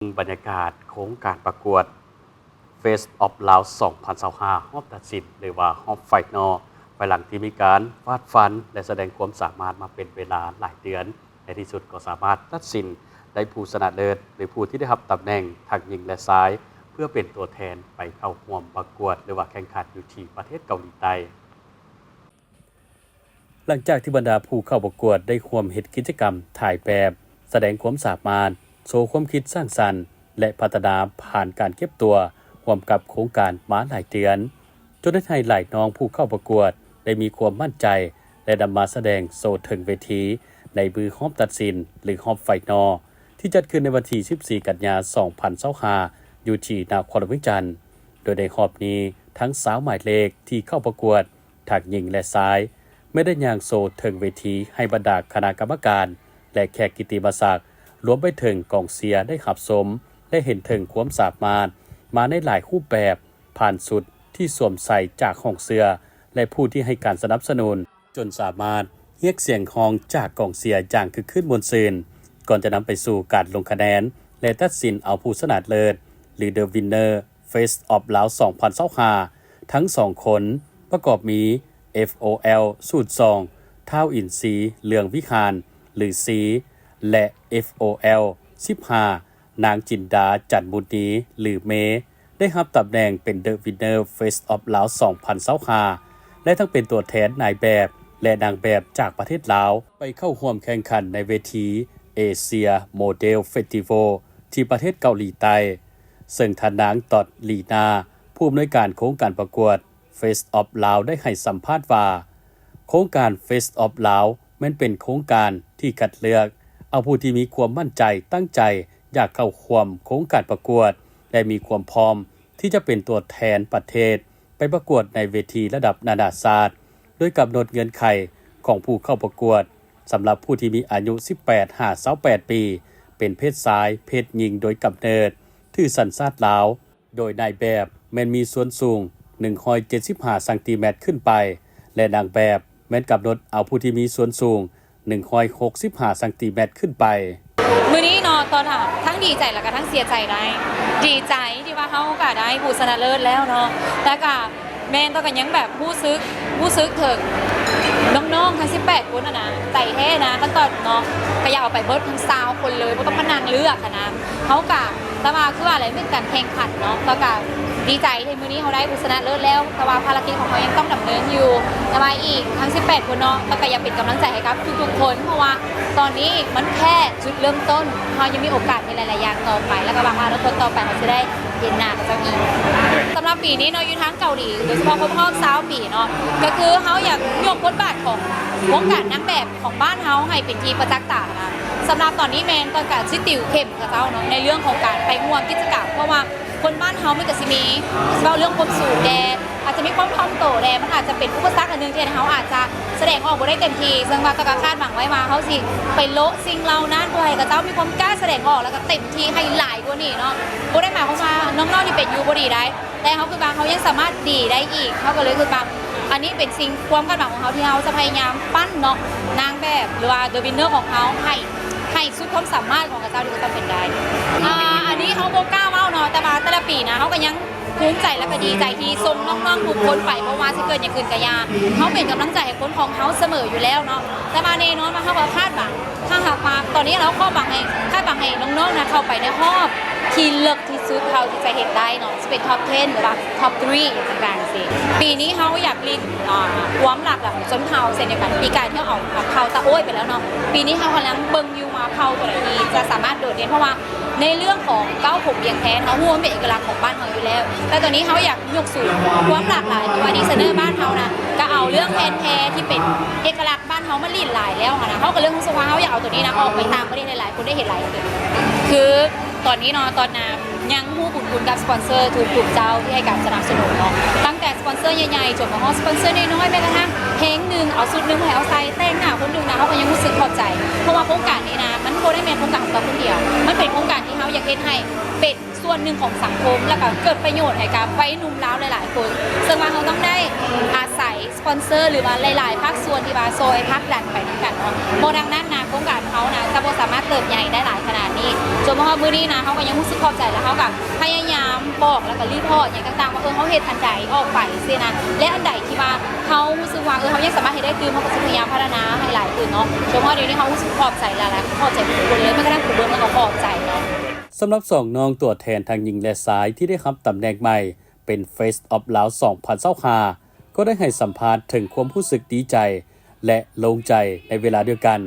บรรยากาศโค้งการประกวด Face of Lao 2025รอบตัดสินหรือว่ารอบไฟนอลภายหลังที่มีการฟาดฟันและแสดงความสามารถมาเป็นเวลาหลายเดือนในที่สุดก็สามารถตัดสินได้ผู้ชนะเลิศหรือผู้ที่ได้รับตำแหน่งทางหญิงและซ้าย เพื่อเป็นตัวแทนไปเข้าร่วมประกวดหรือว่าแข่งขันอยู่ที่ประเทศเกาหลีใต้หลังจากที่บรรดาผู้เข้าประกวดได้ร่วมเฮ็ดกิจกรรมถ่ายแบบแสดงความสามารถโชว์ความคิดสร้างสรรค์และพัฒนาผ่านการเก็บตัวร่วมกับโครงการมาหลายเดือนจนได้ให้หลายน้องผู้เข้าประกวดได้มีความมั่นใจและนำมาแสดงโซถึงเวทีในมือรอบตัดสินหรือรอบไฟนอลที่จัดขึ้นในวันที่14 กันยายน 2025อยู่ที่นครหลวงจันทร์โดยในรอบนี้ทั้งสาวหมายเลขที่เข้าประกวดทั้งหญิงและชายไม่ได้ย่างโซถึงเวทีให้บรรดาคณะกรรมการและแขกกิตติมศักดิ์รวมไปถึงกองเชียร์ได้ขับสมและเห็นถึงความสามารถมาในหลายรูปแบบผ่านสุดที่สวมใส่จากห้องเสื้อและผู้ที่ให้การสนับสนุนจนสามารถเรียกเสียงฮองจากกองเชียร์อย่างคึกคืนมวลซืนก่อนจะนำไปสู่การลงคะแนนและตัดสินเอาผู้ชนะเลิศหรือ The Winner Face of Lao 2025ทั้ง2คนประกอบมี FOL สูตร2เท่าอินทรีเหลืองวิหารหรือ C และ FOL 15นางจินดาจันมุนีหรือเมได้รับตำแหน่งเป็น The Winner Face of Lao 2025และทั้งเป็นตัวแทนนายแบบและนางแบบจากประเทศลาวไปเข้าร่วมแข่งขันในเวทีเอเชียโมเดลเฟสติวัลที่ประเทศเกาหลีใต้ซึ่งท่านนางตอดลีนาผู้อำนวยการโครงการประกวด Face of Lao ได้ให้สัมภาษณ์ว่าโครงการ Face of Lao แม้นเป็นโครงการที่คัดเลือกเอาผู้ที่มีความมั่นใจตั้งใจอยากเข้าร่วมโครงการประกวดและมีความพร้อมที่จะเป็นตัวแทนประเทศไปประกวดในเวทีระดับนานาชาติโดยกำหนดเงื่อนไขของผู้เข้าประกวดสำหรับผู้ที่มีอายุ 18-28 ปีเป็นเพศชายเพศหญิงโดยกำเนิดถือสัญชาติลาวโดยนายแบบแม้นมีส่วนสูง175 ซมขึ้นไปและนางแบบแม้นกำหนดเอาผู้ที่มีส่วนสูง165 ซมขึ้นไปมื้อนี้เนาะตอนทั้งดีใจแล้วก็ทั้งเสียใจได้ดีใจที่ว่าเฮาก็ได้ผู้ชนะเลิศแล้วเนาะแต่ก็แม่นต้องกันยังแบบรู้สึกถึงน้องๆทั้ง18คนนะใจแท้นะขั้นตอนเนาะก็อยากเอาไปเบิดทั้ง20คนเลยบ่ต้องมานั่งเลือกนะเฮาก็แต่ว่าคือว่าอะไรเป็นการแข่งขันเนาะแล้วก็ดีใจที่มื้อนี้เฮาได้ผู้ชนะเลิศแล้วแต่ว่าภารกิจของเฮายังต้องดำเนินอยู่แต่ว่าอีกทั้ง18คนเนาะแล้วก็อยากเป็นกำลังใจให้กับทุกๆคนเพราะว่าตอนนี้มันแค่จุดเริ่มต้นเฮายังมีโอกาสในหลายๆอย่างต่อไปแล้วก็บางอนาคตต่อไปเฮาจะได้เห็นหน้ากับเจ้าอีกสำหรับปีนี้เนาะอยู่ทั้งเกาหลีโดยเฉพาะครบรอบ20 ปีเนาะก็คือเฮาอยากยกบทบาทของวงการนางแบบของบ้านเฮาให้เป็นที่ประจักษ์ตานะสำหรับตอนนี้แมนต้องการชิติวเข้มกับเจ้าเนาะในเรื่องของการไปร่วมกิจกรรมเพราะว่าคนบ้านเฮาไม่ก็สิมีเรื่องความสูงแดอาจจะมีความท่อมโตแดมันอาจจะเป็นอุปสรรคอันนึงที่เฮาอาจจะแสดงออกบ่ได้เต็มที่ซึ่งว่าก็คาดหวังไว้มาเฮาสิไปโละสิ่งเหล่านั้นเพื่อให้กับเจ้ามีความกล้าแสดงออกแล้วก็เต็มที่ให้หลายกว่านี้เนาะบ่ได้หมายความว่าน้องๆที่เป็นอยู่บ่ดีได้แต่เฮาคือบางเฮายังสามารถดีได้อีกเฮาก็เลยคือบางอันนี้เป็นสิ่งความคาดหวังของเฮาที่เฮาจะพยายามปั้นเนาะนางแบบหรือว่า The Winner ของเฮาให้สุดความสามารถของกับเจ้าที่จะเป็นได้อันนี้เฮาบ่กล้าเว้าเนาะแต่ว่าแต่ละปีนะเฮาก็ยังภูมิใจและก็ดีใจที่ส่งน้องๆทุกคนไปเพราะว่าสิเกิดอย่างอื่นก็ยาเฮาเป็นกำลังใจให้คนของเฮาเสมออยู่แล้วเนาะแต่มาแน่นอนว่าเฮาก็คาดหวังถ้าหากว่าตอนนี้เราคาดหวังให้น้องๆนะเข้าไปในรอบที่เลิศที่สุดเท่าที่จะเห็นได้เนาะจะเป็นท็อป 10 หรือว่าท็อป 3 อย่างต่างๆสิปีนี้เฮาอยากลิงความหลากหลายของชนเผ่าเช่นเดียวกันปีกายที่เอาเผ่าตะโอ้ยไปแล้วเนาะปีนี้เฮากำลังเบิ่งอยู่ว่าเผ่าตัวไหนดีจะสามารถโดดเด่นเพราะว่าในเรื่องของเก้าผมเบียงแทนเขาหัวเป็นเอกลักษณ์ของบ้านเฮาอยู่แล้วแต่ตอนนี้เขาอยากยกสู่ความหลากหลายตัวดีไซเนอร์บ้านเฮานะก็เอาเรื่องแทนแท้ที่เป็นเอกลักษณ์บ้านเฮามาลีดหลายแล้วนะเขาก็เรื่องของสภาเขาอยากเอาตัวนี้นะออกไปตามประเทศหลายๆคนได้เห็นหลายคนคือตอนนี้เนาะตอนน้ำยังผู้บุญคุณกับสปอนเซอร์ทุกเจ้าที่ให้การสนับสนุนเนาะตั้งแต่สปอนเซอร์ใหญ่ๆจนมาฮอสปอนเซอร์น้อยๆแม้กระทั่งเพลงหนึ่งเอาสุดหนึ่งให้เอาใส่แต่งหน้าคนหนึ่งนะเขาก็ยังรู้สึกพอใจเพราะว่าโครงการนี้นะมันโคได้แมนโครงการของตัวคนเดียวมันเป็นโครงการที่เขาอยากเห็นให้เป็ดส่ ส่วนหนึ่งของสังคมแล้วก็เกิดประโยชน์ให้กับวัยหนุ่มแล้วหลายๆคนซึ่งว่าเขาต้องได้อาศัยสปอนเซอร์หรือว่าหลายๆภาคส่วนที่ว่าโซยภาคดันไปด้วยกันเนาะโมดังนั้นนะโครงการเขานะจะบ่สามารถเติบใหญ่ได้หลายขนาดนี้จนมามื้อนี้นะเขาก็ยังรู้สึกขอบใจแล้วเขากับพยายามบอกแล้วก็รีพอร์ตอย่างต่างๆว่าเขาเฮ็ดทันใดออกไปซินะและอันใดที่ว่าเขารู้สึกว่าเขายังสามารถเฮ็ดได้คือเขาก็จะพยายามพัฒนาให้หลายขึ้นเนาะจนว่าเดี๋ยวนี้เขารู้สึกขอบใจแล้วขอบใจทุกคนเลยไม่กระทั่งผู้เบิ่งแล้วก็ขอบใจเนาะสำหรับสองน้องตัวแทนทางหญิงและชายที่ได้รับตำแหน่งใหม่เป็น Face of Lao 2025ก็ได้ให้สัมภาษณ์ถึงความรู้สึกดีใจและโล่งใจในเวลาเดียวกัน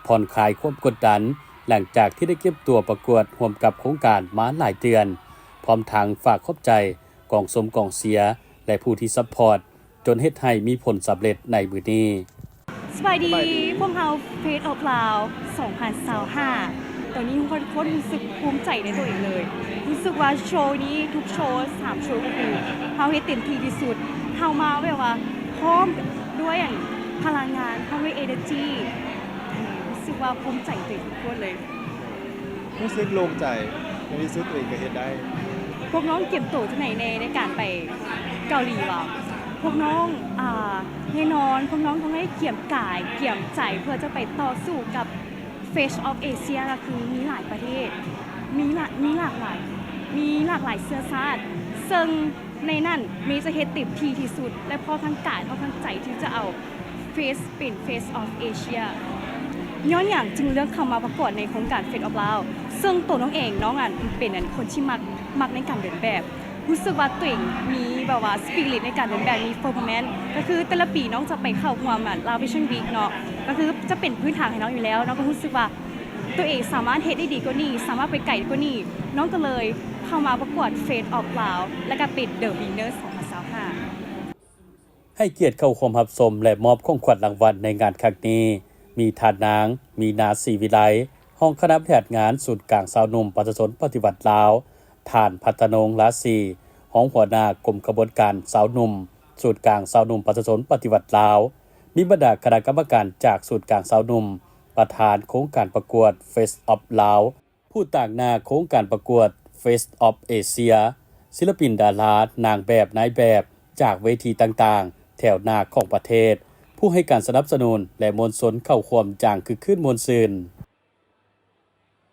ผ่อนคลายความกดดันหลังจากที่ได้เก็บตัวประกวดร่วมกับโครงการมาหลายเดือนพร้อมทางฝากขอบใจกองสมกองเสียและผู้ที่ซัพพอร์ตจนเฮ็ดให้มีผลสำเร็จในมื้อนี้สวัสดีพวกเรา Face of Lao 2025ตอนนี้ทุกคนรู้สึกภูมิใจในตัวเองเลยรู้สึกว่าโชว์นี้ทุกโชว์3โชว์ก็คือเราให้เต็มที่ที่สุดเรามาแบบว่าพร้อมด้วยอย่างพลังงานพร้อมด้วย energy รู้สึกว่าภูมิใจตัวเองทุกคนเลยรู้สึกโล่งใจในที่สุดตัวเองก็เฮ็ดได้พวกน้องเก็บตัวที่ไหนในการไปเกาหลีว่ะพวกน้องแน่นอนพวกน้องต้องให้เกี่ยมกายเกี่ยมใจเพื่อจะไปต่อสู้กับ Face of Asia ก็คือมีหลายประเทศมีหลากหลายเชื้อชาติซึ่งในนั้นมีจะเฮ็ดติดทีที่สุดและพอทั้งกายพอทั้งใจที่จะเอา Face เป็น Face of Asia ย้อนอย่างจึงเลือกเข้ามาประกวดในโครงการ Face of Lao ซึ่งตัวน้องเองน้องเป็นคนที่มักในการเดินแบบรู้สึกว่าตัวเองมีแบบว่าสปิริตในการเดินแบบมีเฟอร์ฟอร์แมนซ์ก็คือแต่ละปีน้องจะไปเข้าความลาวแฟชั่นวีคเนาะก็คือจะเป็นพื้นฐานให้น้องอยู่แล้วน้องก็รู้สึกว่าตัวเองสามารถเฮ็ดได้ดีกว่านี้สามารถไปไกลกว่านี้น้องก็เลยเข้ามาประกวด Face of Lao และก็เป็น The Winner 2025ให้เกียรติเข้าร่วมรับชมและมอบของขวัญรางวัลในงานครั้งนี้มีทานนางมีนาศรีวิไลห้องคณะบริหารงานศูนย์กลางสาวหนุ่มประชาชนปฏิวัติลาวท่านพัฒนงราศีห้องหัวหน้ากรมกระบวนการสาวหนุ่มศูนย์กลางสาวหนุ่มประชาชนปฏิวัติลาวมีบรรดาคณะกรรมการจากศูนย์กลางสาวหนุ่มประธานโครงการประกวด Face of Lao ผู้ต่างหน้าโครงการประกวด Face of Asia ศิลปินดารานางแบบนายแบบจากเวทีต่างๆแถวหน้าของประเทศผู้ให้การสนับสนุนและมวลชนเข้าร่วมอย่างคึกคืนมวลซืน